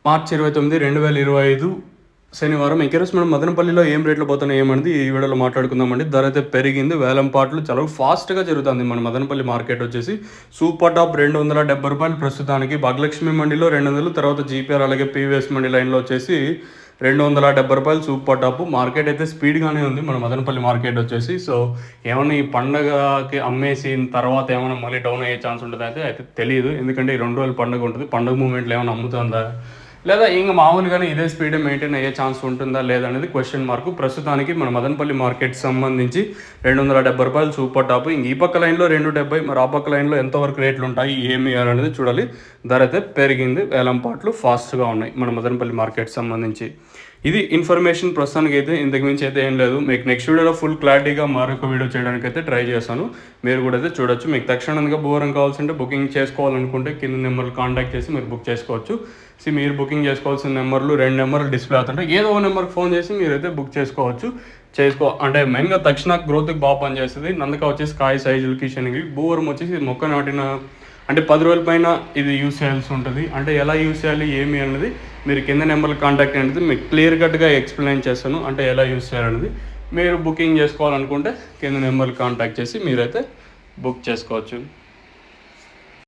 మార్చి 29, 2025 శనివారం. ఈరోజు మనం మదనపల్లిలో ఏం రేట్లో పోతున్నాయి ఏమనేది ఈ వీడియోలో మాట్లాడుకుందామండి. ధర అయితే పెరిగింది, వేలం పాటలు చాలా ఫాస్ట్గా జరుగుతుంది. మన మదనపల్లి మార్కెట్ వచ్చేసి సూపర్ టాప్ ₹270 ప్రస్తుతానికి. భాగ్యలక్ష్మి మండిలో 200, తర్వాత జీపీఆర్ అలాగే పీవీఎస్ మండి లైన్లో వచ్చేసి ₹270 సూపర్ టాప్. మార్కెట్ అయితే స్పీడ్గానే ఉంది మన మదనపల్లి మార్కెట్ వచ్చేసి. సో ఏమైనా ఈ పండగకి అమ్మేసిన తర్వాత ఏమైనా మళ్ళీ డౌన్ అయ్యే ఛాన్స్ ఉంటుంది అయితే తెలియదు. ఎందుకంటే ఈ 2 రోజులు పండుగ ఉంటుంది. పండుగ మూమెంట్లో ఏమైనా అమ్ముతుందా లేదా ఇంకా మామూలుగానే ఇదే స్పీడ్ మెయింటైన్ అయ్యే ఛాన్స్ ఉంటుందా లేదా అనేది క్వశ్చన్ మార్కు. ప్రస్తుతానికి మన మదనపల్లి మార్కెట్ సంబంధించి ₹270 సూపర్ టాప్. ఇంక ఈ పక్క లైన్లో 270, మరి ఆ పక్క లైన్లో ఎంతవరకు రేట్లు ఉంటాయి ఏమి అనేది చూడాలి. ధర అయితే పెరిగింది, వేలం పాటలు ఫాస్ట్గా ఉన్నాయి మన మదనపల్లి మార్కెట్ సంబంధించి. ఇది ఇన్ఫర్మేషన్ ప్రస్తుతానికి అయితే. ఇంతకు మించి అయితే ఏం లేదు. మీకు నెక్స్ట్ వీడియోలో ఫుల్ క్లారిటీగా మరొక వీడియో చేయడానికి అయితే ట్రై చేస్తాను. మీరు కూడా అయితే చూడొచ్చు. మీకు తక్షణంగా బోరం కావాల్సింటే బుకింగ్ చేసుకోవాలనుకుంటే కింద నెంబర్లు కాంటాక్ట్ చేసి మీరు బుక్ చేసుకోవచ్చు. మీరు బుకింగ్ చేసుకోవాల్సిన నెంబర్లు 2 నెంబర్లు డిస్ప్లే అవుతుంటాయి. ఏదో ఒక నెంబర్కి ఫోన్ చేసి మీరైతే బుక్ చేసుకోవచ్చు. అంటే మెయిన్గా తక్షణ గ్రోత్కి బాగా పనిచేస్తుంది. నందక వచ్చేసి కాయ సైజులకి శనగకి, బూవరం వచ్చేసి మొక్క నాటిన అంటే 10 రోజుల పైన ఇది యూస్ చేయాల్సి ఉంటుంది. అంటే ఎలా యూస్ చేయాలి ఏమి అనేది మీరు కింద నెంబర్లు కాంటాక్ట్ అనేది మీకు క్లియర్ కట్గా ఎక్స్ప్లెయిన్ చేస్తాను. అంటే ఎలా యూస్ చేయాలనేది మీరు బుకింగ్ చేసుకోవాలనుకుంటే కింద నెంబర్లు కాంటాక్ట్ చేసి మీరైతే బుక్ చేసుకోవచ్చు.